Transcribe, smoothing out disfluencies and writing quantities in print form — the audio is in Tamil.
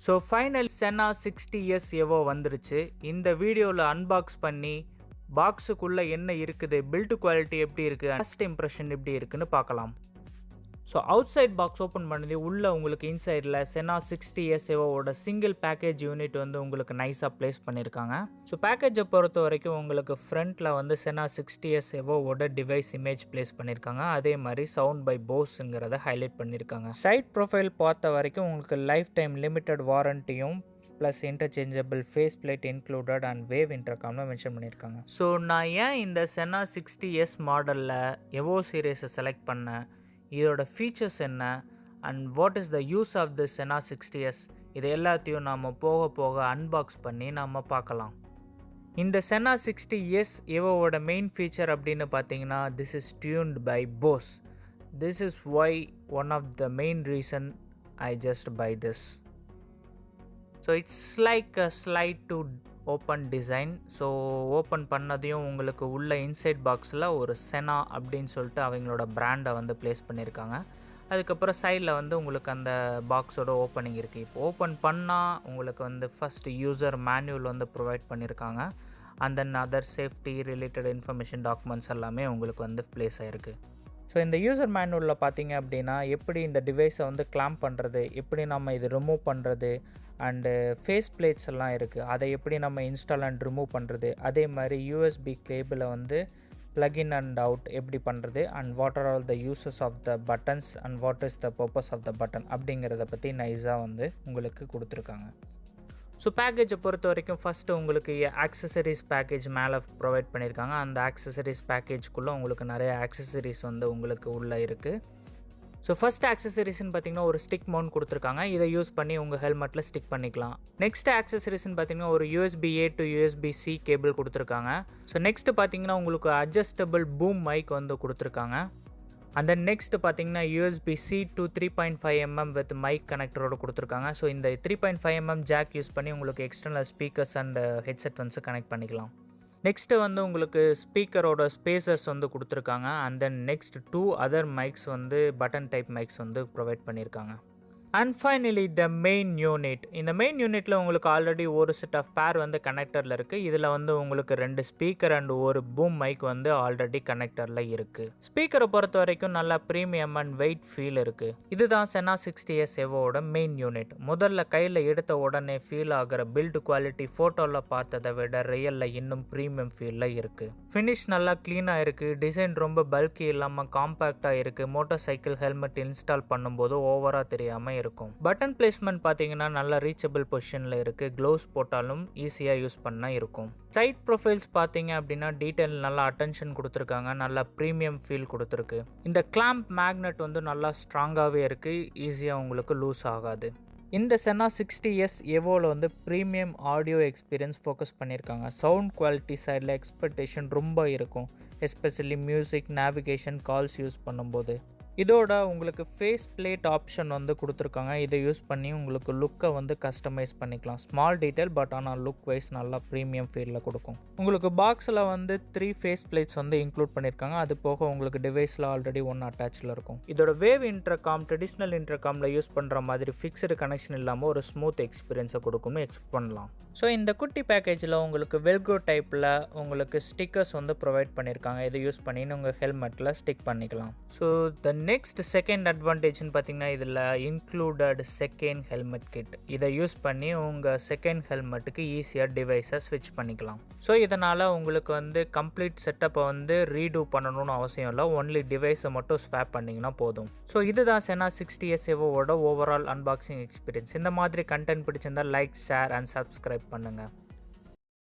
So final Sena 60S EVO வந்துருச்சு. இந்த வீடியோவில் அன்பாக்ஸ் பண்ணி பாக்ஸுக்குள்ளே என்ன இருக்குது, பில்ட் குவாலிட்டி எப்படி இருக்குது, ஃபர்ஸ்ட் இம்ப்ரெஷன் எப்படி இருக்குன்னு பார்க்கலாம். So outside box open பண்ணது உள்ளே உங்களுக்கு இன்சைடில் Sena 60S EVOவோட சிங்கிள் பேக்கேஜ் யூனிட் வந்து உங்களுக்கு நைஸாக ப்ளேஸ் பண்ணியிருக்காங்க. ஸோ பேக்கேஜை பொறுத்த வரைக்கும் உங்களுக்கு ஃப்ரண்ட்டில் வந்து Sena 60S EVOவோட டிவைஸ் இமேஜ் ப்ளேஸ் பண்ணியிருக்காங்க. அதே மாதிரி சவுண்ட் பை போஸ்ங்கிறத ஹைலைட் பண்ணியிருக்காங்க. சைட் ப்ரொஃபைல் பார்த்த வரைக்கும் உங்களுக்கு லைஃப் டைம் லிமிட்டட் வாரண்டியும் plus interchangeable face plate included and wave இன்டர்காம்னு மென்ஷன் பண்ணியிருக்காங்க. ஸோ நான் ஏன் இந்த Sena 60S மாடலில் EVO சீரீஸை செலக்ட் பண்ணேன், இதோட ஃபீச்சர்ஸ் என்ன and what is the use of the Sena 60S, இது எல்லாத்தையும் நாம் போக போக அன்பாக்ஸ் பண்ணி நாம் பார்க்கலாம். இந்த Sena 60S EVOவோட மெயின் ஃபீச்சர் அப்படின்னு பார்த்தீங்கன்னா, this is tuned by Bose. This is why one of the main reason I just buy this. So it's like a slide to open design. So open பண்ணதையும் உங்களுக்கு உள்ள இன்சைட் பாக்ஸில் ஒரு Sena அப்படின்னு சொல்லிட்டு அவங்களோட பிராண்டை வந்து ப்ளேஸ் பண்ணியிருக்காங்க. அதுக்கப்புறம் சைடில் வந்து உங்களுக்கு அந்த பாக்ஸோட ஓப்பனிங் இருக்குது. இப்போ ஓப்பன் பண்ணால் உங்களுக்கு வந்து ஃபஸ்ட் யூசர் மேனுவல் வந்து ப்ரொவைட் பண்ணியிருக்காங்க. And then other safety related information documents எல்லாமே உங்களுக்கு வந்து ப்ளேஸ் ஆகிருக்கு. ஸோ இந்த யூசர் மேனுவலில் பார்த்தீங்க அப்படின்னா எப்படி இந்த டிவைஸை வந்து கிளாம்ப் பண்ணுறது, எப்படி நம்ம இது ரிமூவ் பண்ணுறது அண்டு ஃபேஸ் பிளேட்ஸ் எல்லாம் இருக்குது, அதை எப்படி நம்ம இன்ஸ்டால் அண்ட் ரிமூவ் பண்ணுறது, அதே மாதிரி யூஎஸ்பி கேபிளை வந்து ப்ளக்இன் அண்ட் அவுட் எப்படி பண்ணுறது and what are all the uses of the buttons and what is the purpose of the button அப்படிங்கிறத பற்றி நைஸாக வந்து உங்களுக்கு கொடுத்துருக்காங்க. ஸோ பேக்கேஜை பொறுத்த வரைக்கும் ஃபஸ்ட்டு உங்களுக்கு ஆக்சசரிஸ் பேக்கேஜ் மேலே ப்ரொவைட் பண்ணியிருக்காங்க. அந்த ஆக்சசரிஸ் பேக்கேஜ்குள்ளே உங்களுக்கு நிறைய ஆக்சசரிஸ் வந்து உங்களுக்கு உள்ளே இருக்குது. ஸோ ஃபஸ்ட் ஆக்சசரிஸ்ன்னு பார்த்தீங்கன்னா ஒரு ஸ்டிக் மவுண்ட் கொடுத்துருக்காங்க. இதை யூஸ் பண்ணி உங்கள் ஹெல்மெட்டில் ஸ்டிக் பண்ணிக்கலாம். நெக்ஸ்ட் ஆக்சசரிஸ்ன்னு பார்த்தீங்கன்னா ஒரு USB-A to USB-C கேபிள் கொடுத்துருக்காங்க. ஸோ நெக்ஸ்ட்டு பார்த்தீங்கன்னா உங்களுக்கு அட்ஜஸ்டபிள் பூம் மைக் வந்து கொடுத்துருக்காங்க. அண்ட் தென் நெக்ஸ்ட் பார்த்தீங்கன்னா USB-C to 3.5mm with mic கனெக்டரோடு கொடுத்துருக்காங்க. ஸோ இந்த 3.5mm ஜாக் யூஸ் பண்ணி உங்களுக்கு எக்ஸ்டர்னல் ஸ்பீக்கர்ஸ் அண்ட் ஹெட்செட் வந்து கனெக்ட் பண்ணிக்கலாம். நெக்ஸ்ட்டு வந்து உங்களுக்கு ஸ்பீக்கரோட ஸ்பேசர்ஸ் வந்து கொடுத்துருக்காங்க. And then next 2 other mikes வந்து பட்டன் டைப் மைக்ஸ் வந்து ப்ரொவைட் பண்ணியிருக்காங்க. And finally the main unit. இந்த மெயின் யூனிட்டில் உங்களுக்கு ஆல்ரெடி ஒரு செட் ஆஃப் பேர் வந்து கனெக்டரில் இருக்குது. இதில் வந்து உங்களுக்கு 2 ஸ்பீக்கர் அண்ட் ஒரு பூம் மைக் வந்து ஆல்ரெடி கனெக்டரில் இருக்குது. ஸ்பீக்கரை பொறுத்த வரைக்கும் நல்லா ப்ரீமியம் அண்ட் வெயிட் ஃபீல் இருக்குது. இதுதான் Sena 60S EVOவோட மெயின் யூனிட். முதல்ல கையில் எடுத்த உடனே ஃபீல் ஆகிற பில்ட் குவாலிட்டி ஃபோட்டோவில் பார்த்ததை விட ரியலில் இன்னும் ப்ரீமியம் ஃபீலில் இருக்குது. ஃபினிஷ் நல்லா க்ளீனாக இருக்குது. டிசைன் ரொம்ப பல்கி இல்லாமல் காம்பேக்டாக இருக்குது. மோட்டார் சைக்கிள் ஹெல்மெட் இன்ஸ்டால் பண்ணும்போது ஓவராக தெரியாமல் இருக்கும். பட்டன் பிளேஸ்மெண்ட் பார்த்தீங்கன்னா நல்லா ரீச்சபிள் பொசிஷனில் இருக்குது. க்ளோவ்ஸ் போட்டாலும் ஈஸியாக யூஸ் பண்ண இருக்கும். சைட் ப்ரொஃபைல்ஸ் பார்த்தீங்க அப்படின்னா டீட்டெயில் நல்லா அட்டென்ஷன் கொடுத்துருக்காங்க. நல்லா ப்ரீமியம் ஃபீல் கொடுத்துருக்கு. இந்த கிளாம்ப் மேக்னெட் வந்து நல்லா ஸ்ட்ராங்காகவே இருக்குது. ஈஸியாக உங்களுக்கு லூஸ் ஆகாது. இந்த Sena 60S EVOவில் வந்து ப்ரீமியம் ஆடியோ எக்ஸ்பீரியன்ஸ் ஃபோக்கஸ் பண்ணியிருக்காங்க. சவுண்ட் குவாலிட்டி சைடில் எக்ஸ்பெக்டேஷன் ரொம்ப இருக்கும், especially music, navigation, calls use பண்ணும்போது. இதோட உங்களுக்கு ஃபேஸ் பிளேட் ஆப்ஷன் வந்து கொடுத்துருக்காங்க. இதை யூஸ் பண்ணி உங்களுக்கு லுக்கை வந்து கஸ்டமைஸ் பண்ணிக்கலாம். ஸ்மால் டீட்டெயில் பட் ஆனால் லுக் வைஸ் நல்லா ப்ரீமியம் ஃபீலில் கொடுக்கும். உங்களுக்கு பாக்ஸில் வந்து 3 ஃபேஸ் பிளேட்ஸ் வந்து இன்க்ளூட் பண்ணியிருக்காங்க. அது போக உங்களுக்கு டிவைஸில் ஆல்ரெடி 1 அட்டாச்சில் இருக்கும். இதோட வேவ் இன்டர்காம் ட்ரெடிஷ்னல் இன்டர்காமில் யூஸ் பண்ணுற மாதிரி ஃபிக்ஸ்டு கனெக்ஷன் இல்லாமல் ஒரு ஸ்மூத் எக்ஸ்பீரியன்ஸை கொடுக்கும்னு எக்ஸ்பெக்ட் பண்ணலாம். ஸோ இந்த குட்டி பேக்கேஜில் உங்களுக்கு வெல்க்ரோ டைப்பில் உங்களுக்கு ஸ்டிக்கர்ஸ் வந்து ப்ரொவைட் பண்ணியிருக்காங்க. இதை யூஸ் பண்ணி உங்கள் ஹெல்மெட்டில் ஸ்டிக் பண்ணிக்கலாம். ஸோ த நெக்ஸ்ட் செகண்ட் அட்வான்டேஜ்னு பார்த்தீங்கன்னா இதில் இன்க்ளூடட் செகண்ட் ஹெல்மெட் கிட். இதை யூஸ் பண்ணி உங்கள் செகண்ட் ஹெல்மெட்டுக்கு ஈஸியாக டிவைஸை ஸ்விட்ச் பண்ணிக்கலாம். ஸோ இதனால் உங்களுக்கு வந்து கம்ப்ளீட் செட்டப்பை வந்து ரீடூ பண்ணணும்னு அவசியம் இல்லை. ஒன்லி டிவைஸை மட்டும் ஸ்வாப் பண்ணிங்கன்னா போதும். ஸோ இதுதான் Sena 60S EVOவோட ஓவரால் அன்பாக்சிங் எக்ஸ்பீரியன்ஸ். இந்த மாதிரி கண்டென்ட் பிடிச்சிருந்தால் லைக், ஷேர் அண்ட் சப்ஸ்கிரைப் பண்ணுங்கள்.